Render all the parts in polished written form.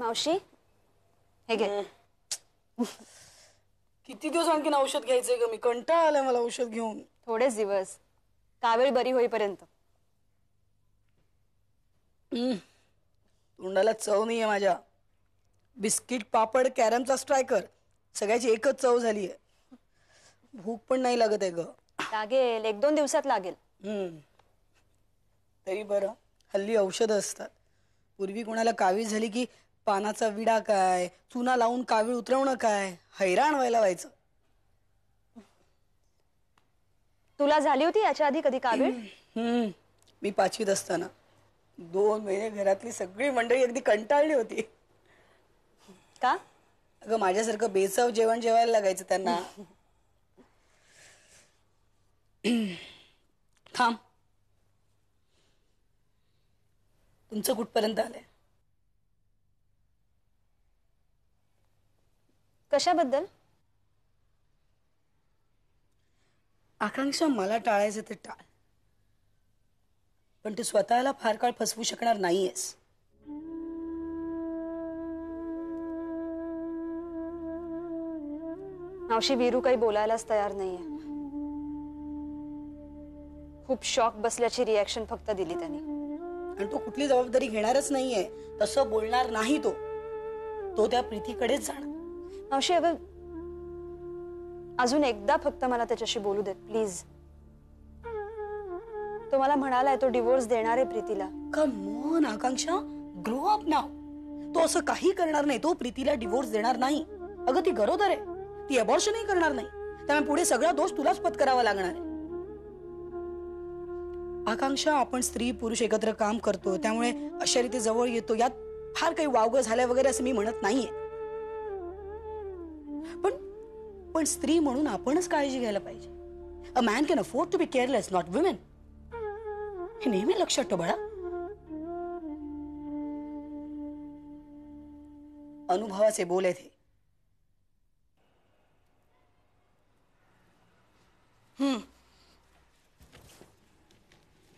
मावशी हे घे. किती दिवस आणखीन औषध घ्यायचंय ग? मी कंटाळा आलाय मला औषध घेऊन. थोडेच दिवस, कावेळ बरी होईपर्यंत. तोंडाला चव नाहीये माझ्या. बिस्किट पापड कॅरमचा स्ट्रायकर सगळ्याची एकच चव झालीये. भूक पण नाही लागत आहे ग. लागेल, 1-2 दिवसात लागेल. तरी बरं हल्ली औषध असतात. पूर्वी कोणाला कावीळ झाली की पानाचा विडा काय, चुना लावून कावीळ उतरवणं काय, हैराण व्हायचं. तुला झाली होती याच्या आधी कधी कावीळ? मी 5वीत असताना 2 महिने घरातली सगळी मंडळी अगदी कंटाळली होती. का? अगं माझ्यासारखं बेचव जेवण जेवायला लागायचं त्यांना. थांब, तुमचं कुठपर्यंत आलंय? कशाबद्दल? आकांक्षा, मला टाळायचं ते टाळ, पण तू स्वतःला फार काळ फसवू शकणार नाहीयेस. मावशी, वीरू काही बोलायलाच तयार नाहीये. खूप शॉक बसल्याची रिॲक्शन फक्त दिली त्यांनी. आणि तो कुठली जबाबदारी घेणारच नाहीये. तसं बोलणार नाही तो. तो त्या प्रीतीकडेच जाणार. मावशी, अगं अजून एकदा फक्त मला त्याच्याशी बोलू देत प्लीज. तो मला म्हणालाय तो डिवोर्स देणार आहे प्रीतीला. Come on Akanksha, grow up now. तो असं काही करणार नाही. तो प्रीतीला डिवोर्स देणार नाही. अगं ती गरोदर आहे, ती अबॉर्शनही करणार नाही. त्यामुळे पुढे सगळा दोष तुलाच पत्करावा लागणार आहे. आकांक्षा, आपण स्त्री पुरुष एकत्र काम करतो त्यामुळे अशा रीती जवळ येतो, यात फार काही वावगं झालंय वगैरे असं मी म्हणत नाहीये. पण स्त्री म्हणून आपणच काळजी घ्यायला पाहिजे. A man can afford to be careless, not women. हे नेहमी लक्षात ठेव बाळा. अनुभवाचे बोल आहेत हे.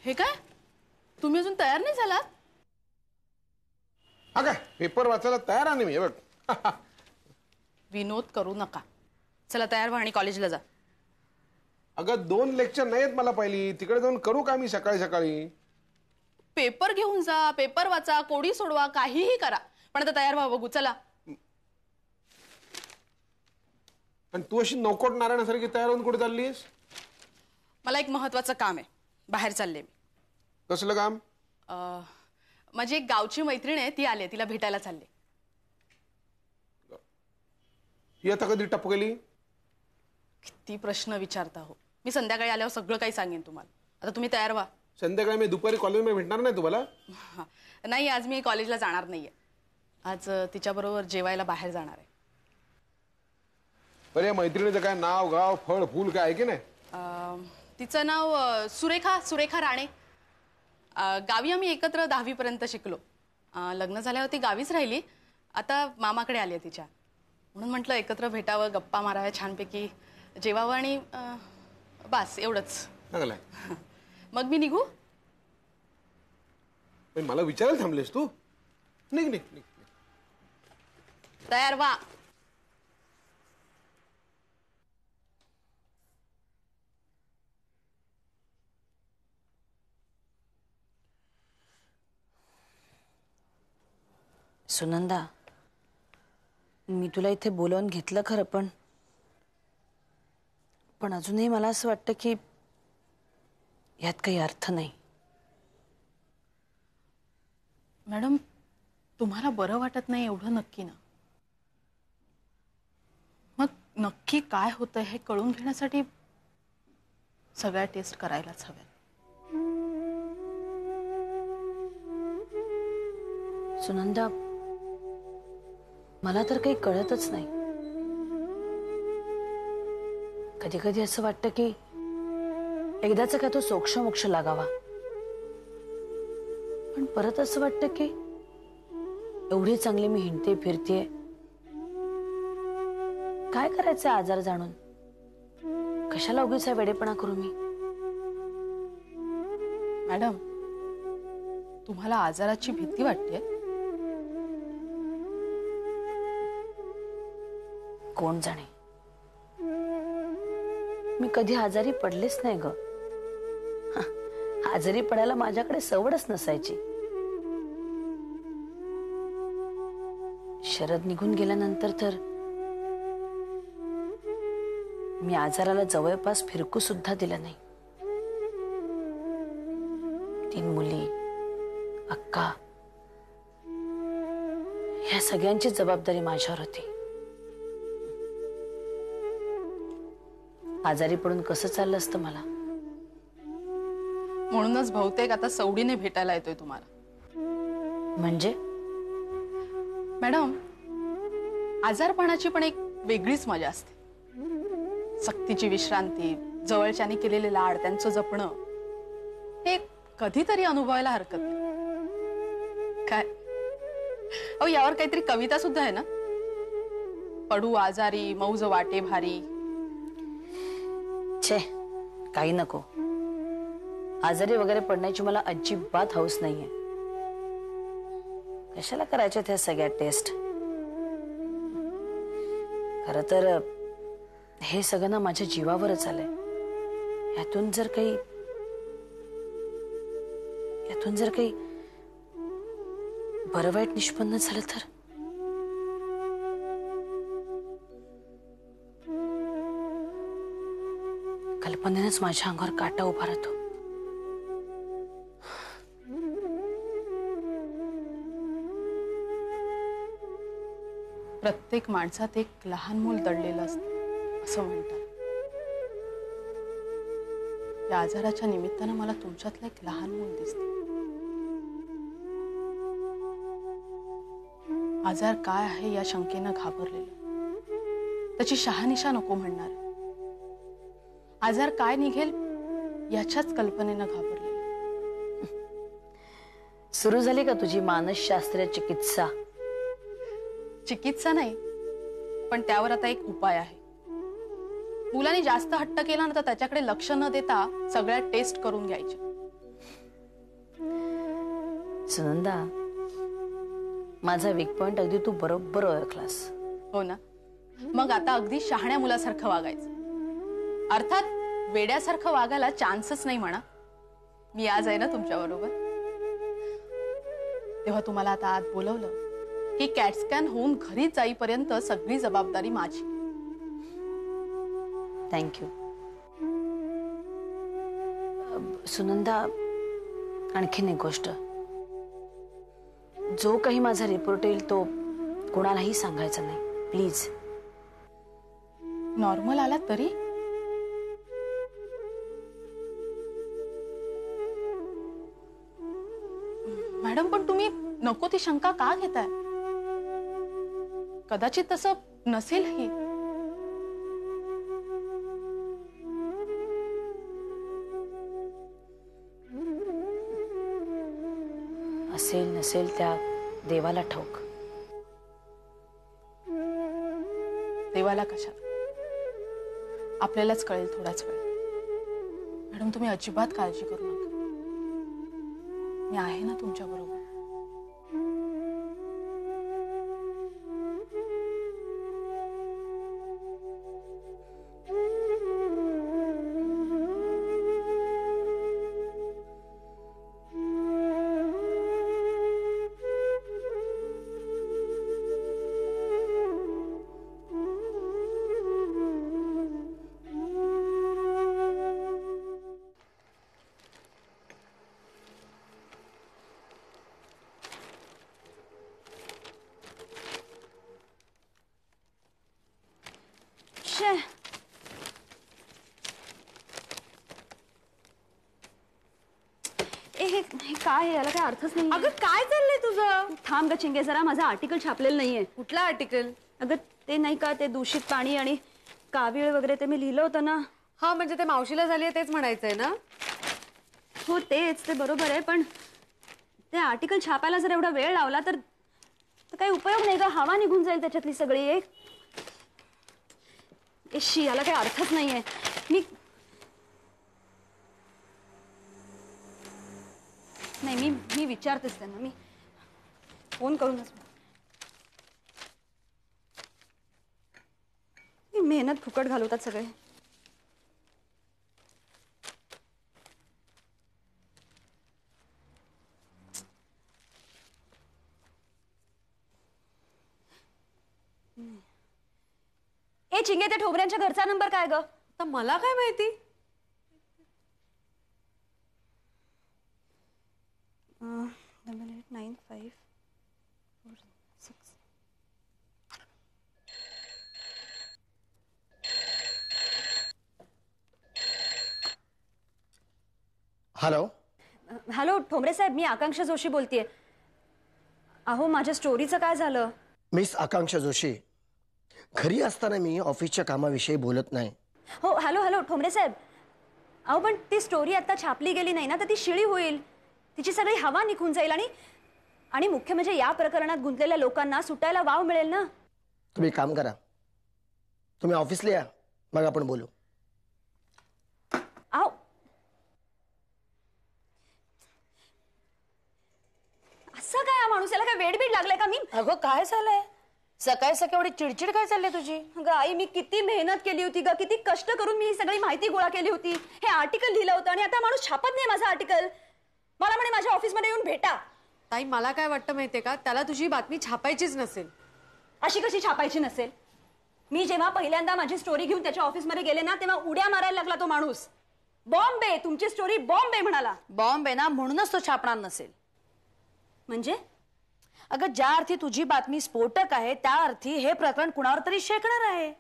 हे काय, तुम्ही अजून तयार नाही झालात? हा काय, पेपर वाचायला तयार आहे मी. बघ विनोद करू नका. चला तयार व्हा आणि कॉलेजला जा. अगं 2 लेक्चर नाहीत मला पहिली. तिकडे जाऊन करू का मी सकाळी सकाळी? पेपर घेऊन जा, पेपर वाचा, कोडी सोडवा, काहीही करा, पण आता तयार व्हा. बघू चला. आणि तू अशी नौकोट नारायणासारखी तयार होऊन कुठे चाललीस? मला एक महत्वाचं काम आहे, बाहेर चालले मी. कसलं काम? माझी एक गावची मैत्रीण आहे, ती आली, तिला भेटायला चालले. ही आता कधी टप गेली? किती प्रश्न विचारता हो. मी संध्याकाळी आल्यावर सगळं काही सांगेन तुम्हाला. आता तुम्ही तयार व्हा. संध्याकाळी मी दुपारी कॉलेजमध्ये भेटणार नाही तुम्हाला? नाही, आज मी कॉलेजला जाणार नाहीये. आज तिच्याबरोबर जेवायला बाहेर जाणार आहे. बरे, मैत्रिणीचं काय नाव गाव फळ फूल काय आहे की नाही? तिचं नाव सुरेखा राणे. गावी आम्ही एकत्र 10वी पर्यंत शिकलो. लग्न झाल्यावर ती गावीच राहिली. आता मामाकडे आली आहे तिच्या. म्हणून म्हटलं एकत्र भेटावं, गप्पा माराव्या, छानपैकी जेवावं आणि बस एवढंच. मग मी निघू? मला विचारायला थांबलेस तू? निघ निघ निघ. तयार व्हा. सुनंदा, मी तुला इथे बोलावून घेतलं खरं, पण अजूनही मला असं वाटतं की यात काही अर्थ नाही. मॅडम, तुम्हाला बरं वाटत नाही एवढं नक्की ना? मग नक्की काय होतं हे कळून घेण्यासाठी सगळ्या टेस्ट करायलाच हव्या. सुनंदा, मला तर काही कळतच नाही. कधी कधी असं वाटतं की एकदाचा काय तो सोक्ष लागावा, पण परत असं वाटतं की एवढी चांगली मी हिंडते फिरते, काय करायचं आजार जाणून? कशाला उगीच वेडेपणा करू मी? मॅडम, तुम्हाला आजाराची भीती वाटते? कोण जाणे. मी कधी आजारी पडलेच नाही ग. आजारी पडायला माझ्याकडे सवडच नसायची. शरद निघून गेल्यानंतर तर मी आजाराला जवळपास फिरकू सुद्धा दिलं नाही. 3 मुली, अक्का, या सगळ्यांची जबाबदारी माझ्यावर होती. आजारी पडून कसं चाललं असतं मला. म्हणूनच बहुतेक आता सवडीने भेटायला येतोय तुम्हाला. म्हणजे मॅडम, आजारपणाची पण एक वेगळीच मजा असते. सक्तीची विश्रांती, जवळच्यानी केलेले लाड, त्यांचं जपणं, हे कधीतरी अनुभवायला हरकत नाही. काय अहो, यावर काहीतरी कविता सुद्धा आहे ना. पडू आजारी मौज वाटे भारी. छे, काही नको. आजारी वगैरे पडण्याची मला अजिबात हौस नाहीये. कशाला करायच्या त्या सगळ्या टेस्ट. खरं तर हे सगळं ना माझ्या जीवावरच आलंय. यातून जर काही बरं वाईट निष्पन्न झालं तर. कल्पनेनंच माझ्या अंगावर काटा उभा राहतो. प्रत्येक माणसात एक लहान मूल दडलेलं असतं असं म्हणतात. या आजाराच्या निमित्तानं मला तुमच्यातलं एक लहान मूल दिसतं. आजार काय आहे या शंकेनं घाबरलेलं, त्याची शहानिशा नको म्हणणार. आजार काय निघेल याच्याच कल्पनेनं घाबरलेलं. सुरू झाली का तुझी मानसशास्त्रीय चिकित्सा? चिकित्सा नाही, पण त्यावर आता एक उपाय आहे. मुलांनी जास्त हट्ट केला ना तर त्याच्याकडे लक्ष न देता सगळ्या टेस्ट करून घ्यायच्या. सुनंदा, माझा वीक पॉइंट अगदी तू बरोबर ओळखलास. हो ना. मग आता अगदी शहाण्या मुलासारखं वागायचं. अर्थात वेड्यासारखं वागायला चान्सच नाही म्हणा. मी आज आहे ना तुमच्या बरोबर. तेव्हा तुम्हाला आता आत बोलवलं की कॅट स्कॅन होऊन घरी जाईपर्यंत सगळी जबाबदारी माझी. थँक्यू. सुनंदा, आणखीन एक गोष्ट. जो काही माझा रिपोर्ट येईल तो कोणालाही सांगायचा नाही, प्लीज. नॉर्मल आला तरी मॅडम, पण तुम्ही नको ती शंका का घेताय? कदाचित तसं नसेलही. असेल नसेल त्या देवाला ठाऊक. देवाला कशात, आपल्यालाच कळेल थोडाच वेळ. मॅडम, तुम्ही अजिबात काळजी करू नका. मी आहे ना तुमच्या बरोबर. हे काय आहे? याला काय अर्थच नाही. अगं काय चाललंय तुझं? थांब ग चिंगे, जरा माझं आर्टिकल छापलेलं नाहीये. कुठलं आर्टिकल? अगं ते नाही का, ते दूषित पाणी आणि कावीळ वगैरे ते मी लिहिलं होतं ना. हा, म्हणजे ते मावशीला झाली तेच म्हणायचंय ना? हो तेच, ते बरोबर आहे, पण ते आर्टिकल छापायला जर एवढा वेळ लावला तर काही उपयोग नाही ग. हवा निघून जाईल त्याच्यातली सगळी. एक शी, याला काही अर्थच नाहीये. मी विचारतेच त्यांना. मी फोन करूनच. मेहनत फुकट घालवतात सगळे. ए चिंगे, ते ठोबऱ्यांच्या घरचा नंबर काय ग? तर मला काय माहिती. 89546. हॅलो. हॅलो ठोंबरे साहेब, मी आकांक्षा जोशी बोलतेय. अहो माझ्या स्टोरीचं काय झालं? मिस आकांक्षा जोशी, घरी असताना मी ऑफिसच्या कामाविषयी बोलत नाही. हो हॅलो हॅलो ठोंबरे साहेब, अहो पण ती स्टोरी आता छापली गेली नाही ना तर ती शिळी होईल, तिची सगळी हवा निघून जाईल आणि मुख्य म्हणजे या प्रकरणात गुंतलेल्या लोकांना सुटायला वाव मिळेल ना. तुम्ही काम करा, तुम्ही ऑफिसला या, मग आपण बोलू. अहो असं काय, माणूस याला काय वेडबीड लागलाय का? मी अगं काय झालंय? सकाळी सकाळी एवढी चिडचिड काय चालली तुझी? अगं आई, मी किती मेहनत केली होती ग, किती कष्ट करून मी ही सगळी माहिती गोळा केली होती, हे आर्टिकल लिहिलं होतं आणि आता माणूस छापत नाही माझं आर्टिकल. मला म्हणे माझ्या ऑफिसमध्ये येऊन भेटा. ताई मला काय वाटतं माहितीये का, त्याला तुझी बातमी छापायचीच नसेल. अशी कशी छापायची नसेल? मी जेव्हा पहिल्यांदा माझी स्टोरी घेऊन त्याच्या ऑफिसमध्ये गेले ना तेव्हा उड्या मारायला लागला तो माणूस. बॉम्बे, तुमची स्टोरी बॉम्बे म्हणाला. बॉम्ब आहे ना म्हणूनच तो छापणार नसेल. म्हणजे अगं ज्या अर्थी तुझी बातमी स्फोटक आहे त्या अर्थी हे प्रकरण कुणावर तरी शेकणार आहे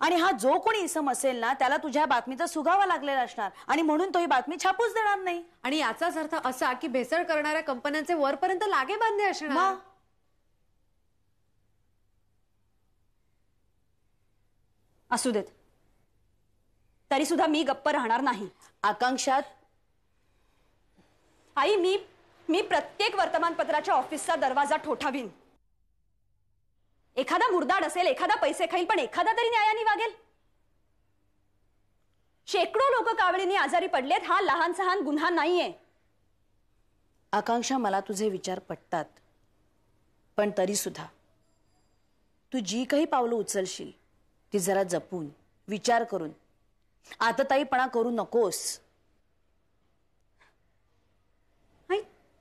आणि हा जो कोणी इसम असेल ना त्याला तुझ्या बातमीचा सुगावा लागलेला असणार आणि म्हणून तो ही बातमी छापूच देणार नाही. आणि याचाच अर्थ असा की भेसळ करणाऱ्या कंपन्यांचे वरपर्यंत लागे बांधे असणार. असू देत, तरी सुद्धा मी गप्प राहणार नाही. आकांक्षा, आई मी प्रत्येक वर्तमानपत्राच्या ऑफिसचा दरवाजा ठोठावीन. एखादा मुर्दाड असेल, एखादा पैसे खाईल, पण एखादा तरी न्यायाने वागेल. शेकडो लोक कावळीने आजारी पडलेत, हा लहान सहान गुन्हा नाहीये. आकांक्षा मला तुझे विचार पटतात, पण तरी सुद्धा तू जी काही पावलं उचलशील ती जरा जपून विचार करून आतताईपणा करू नकोस.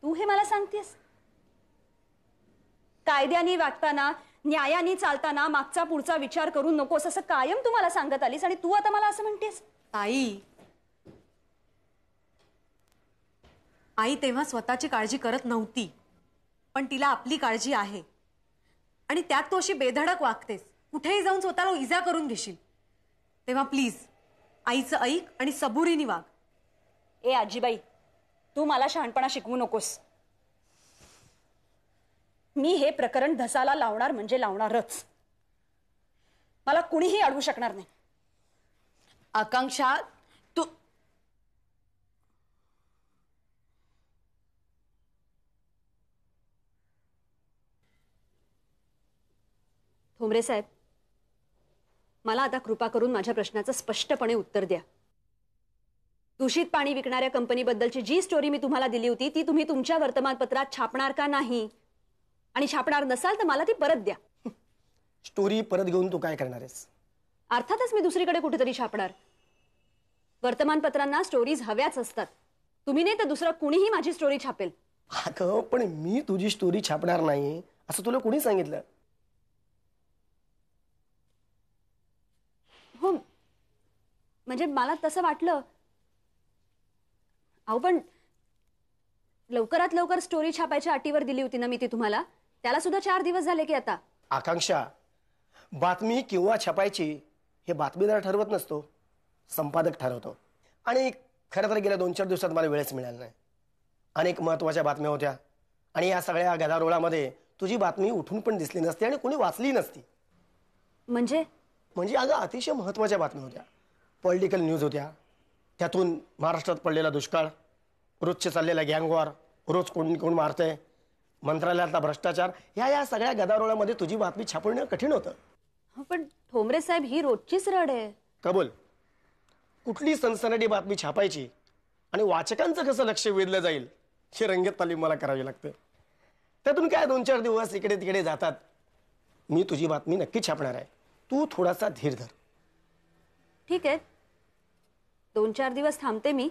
तू हे मला सांगतेस? कायद्याने वागताना, न्यायाने चालताना मागचा पुढचा विचार करू नकोस असं कायम तू मला सांगत आलीस आणि तू आता मला असं म्हणतेस? आई तेव्हा स्वतःची काळजी करत नव्हती, पण तिला आपली काळजी आहे आणि त्यात तू अशी बेधडक वागतेस, कुठेही जाऊन स्वतःला इजा करून घेशील. तेव्हा प्लीज आईचं ऐक आणि सबुरीने वाग. ए आजीबाई, तू मला शहाणपणा शिकवू नकोस. मी हे प्रकरण धसाला लावणार म्हणजे लावणारच. मला कुणीही अडवू शकणार नाही. आकांक्षा, तू ठोंबरे साहेब, मला आता कृपा करून माझ्या प्रश्नाचं स्पष्टपणे उत्तर द्या. दूषित पाणी विकणाऱ्या कंपनीबद्दलची जी स्टोरी मी तुम्हाला दिली होती ती तुम्ही तुमच्या वर्तमानपत्रात छापणार का नाही? आणि छापणार नसाल तर मला ती परत द्या. स्टोरी परत घेऊन तू काय करणार आहेस? अर्थातच मी दुसरीकडे कुठेतरी छापणार. वर्तमानपत्रांना स्टोरीज हव्याच असतात. तुम्ही नाही तर दुसरं कुणीही माझी स्टोरी छापेल. अगं पण मी तुझी स्टोरी छापणार नाही असं तुला कोणी सांगितलं? हो, म्हणजे मला तसं वाटलं. अहो पण लवकरात लवकर स्टोरी छापायच्या अटीवर दिली होती ना मी ती तुम्हाला, त्याला सुद्धा 4 दिवस झाले की आता. आकांक्षा, बातमी केव्हा छापायची हे बातमीदार ठरवत नसतो, संपादक ठरवतो. आणि खरं तर गेल्या 2-4 दिवसात मला वेळच मिळाला नाही. अनेक महत्त्वाच्या बातम्या होत्या आणि या सगळ्या गदारोळामध्ये तुझी बातमी उठून पण दिसली नसती आणि कोणी वाचली नसती. म्हणजे अगं अतिशय महत्त्वाच्या बातम्या होत्या, पॉलिटिकल न्यूज होत्या. त्यातून महाराष्ट्रात पडलेला दुष्काळ, रोजचे चाललेला गँगवॉर, रोज कोण मारतंय, मंत्रालयातला भ्रष्टाचार, या सगळ्या गदारोळामध्ये तुझी बातमी छापणं कठीण होतं. पण ठोंबरे साहेब, ही रोजचीच रड आहे. कबूल. कुठली सनसनाटी बातमी छापायची आणि वाचकांचं कसं लक्ष वेधलं जाईल हे रंगीत तालीम मला करावी लागते. त्यातून काय 2-4 दिवस इकडे तिकडे जातात. मी तुझी बातमी नक्की छापणार आहे. तू थोडासा धीर धर. ठीक आहे, 2-4 दिवस थांबते मी.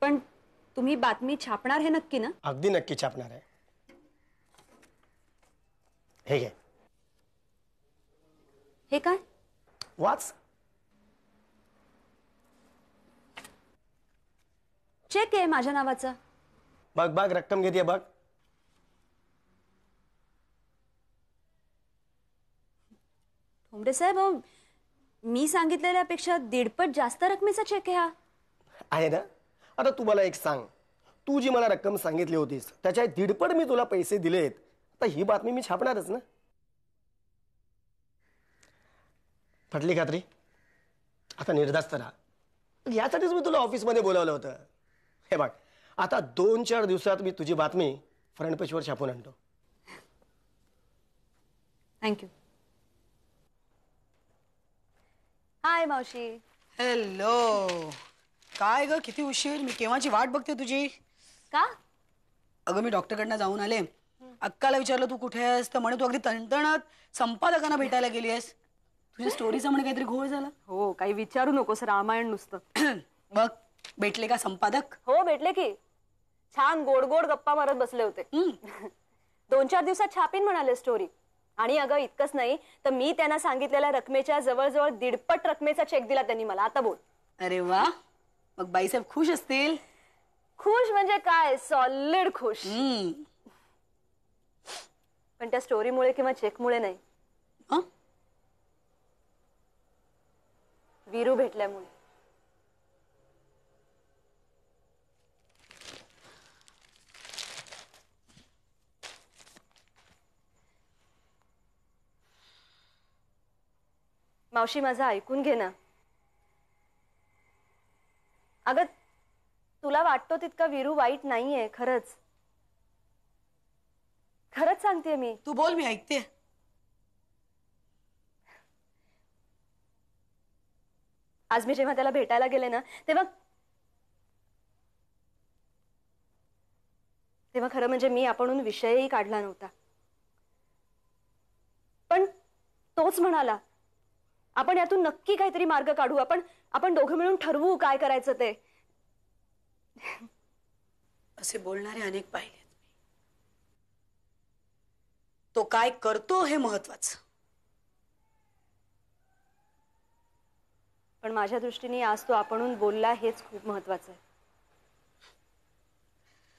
पण तुम्ही बातमी छापणार हे नक्की ना? अगदी नक्की छापणार आहे. हे घे, हे काय? वाच. चेक आहे माझ्या नावाचा. बघ बघ, रक्कम घेते बघ. ठोंबरे साहेब, अहो, मी सांगितलेल्यापेक्षा 1.5 जास्त रकमेचा चेक आहे हा. आहे ना. आता तू मला एक सांग, तू जी मला रक्कम सांगितली होतीस त्याच्या 1.5 मी तुला पैसे दिलेत. आता ही बातमी मी छापणारच ना. पटली खात्री? आता निर्धास्त राहा. यासाठीच मी तुला ऑफिसमध्ये बोलावलं होतं. हे बघ, आता 2-4 दिवसात मी तुझी बातमी फ्रंट पेजवर छापून आणतो. थँक्यू. हाय मावशी. हॅलो. काय ग, किती उशीर? मी केव्हाची वाट बघते तुझी. का? अगं मी डॉक्टरकडनं जाऊन आले. अक्काला विचारलं तू कुठे आहेस, तर म्हणे तू अगदी तणतणत संपादकांना भेटायला गेली आहेस. तुझ्या स्टोरीचा म्हणे काहीतरी घोळ झाला. हो, काही विचारू नकोस, रामायण नुसतं. बघ, भेटले का संपादक? हो, भेटले की. छान गोड गोड गप्पा मारत बसले होते. 2-4 दिवसात छापीन म्हणाले स्टोरी. आणि अगं इतकंच नाही, तर मी त्यांना सांगितलेल्या रकमेच्या जवळजवळ 1.5 रकमेचा चेक दिला त्यांनी मला. आता बोल. अरे वा, मग बाईसाहेब खुश असतील. खुश म्हणजे काय, सॉलिड खुश. पण त्या स्टोरीमुळे किंवा चेकमुळे नाही, हं? वीरू भेटल्यामुळे. मावशी, माझं ऐकून घे ना. अगं, तुला वाटतो तितका वीरू वाईट नाहीये. खरंच खरंच सांगते मी. तू बोल, मी ऐकते. आज मी जेव्हा त्याला भेटायला गेले ना, तेव्हा खरं म्हणजे मी आपणहून विषयही काढला नव्हता. पण तोच म्हणाला, आपण यातून नक्की काहीतरी मार्ग काढू. आपण दोघं मिळून ठरवू काय करायचं ते. असे बोलणारे अनेक पाहिलेत. तो काय करतो हे महत्वाचं. पण माझ्या दृष्टीने आज तो आपणहून बोलला हेच खूप महत्वाचं आहे.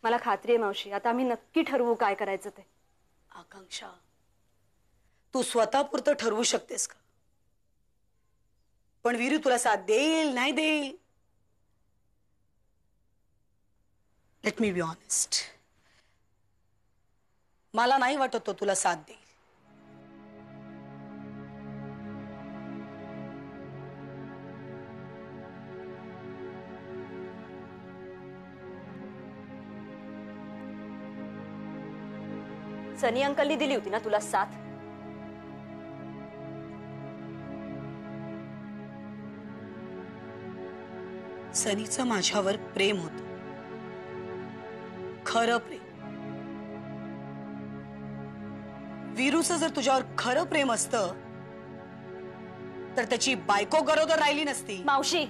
मला खात्री आहे मावशी, आता आम्ही नक्की ठरवू काय करायचं ते. आकांक्षा, तू स्वतःपुरतं ठरवू शकतेस का? पण वीरू तुला साथ देईल नाही देईल? लेट मी बी ऑनेस्ट, मला नाही वाटत तो तुला साथ देईल. सनी अंकलनी दिली होती ना तुला साथ? सनीचं माझ्यावर प्रेम होतं, खरं प्रेम. वीरूचं जर तुझ्यावर खरं प्रेम असतं तर त्याची बायको गरोदर राहिली नसती. मावशी,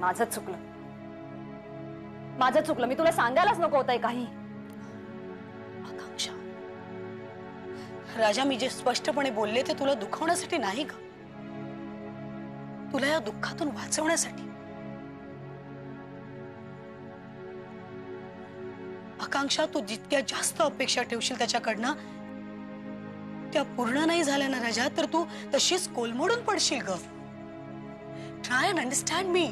माझं चुकलं. मी तुला सांगायलाच नको होतंय काही. आकांक्षा, राजा, मी जे स्पष्टपणे बोलले ते तुला दुखवण्यासाठी नाही का, तुला या दुःखातून वाचवण्यासाठी. आकांक्षा, तू जितक्या जास्त अपेक्षा ठेवशील त्याच्याकडनं त्या पूर्ण नाही झाल्या ना राजा, तर तू तशीच कोलमडून पडशील ग. ट्राय अँड अंडरस्टँड मी.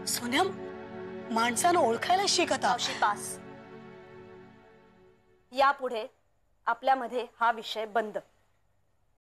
सोन्याम, माणसानं ओळखायला शिक आता. पास. यापुढे आपल्यामध्ये हा विषय बंद.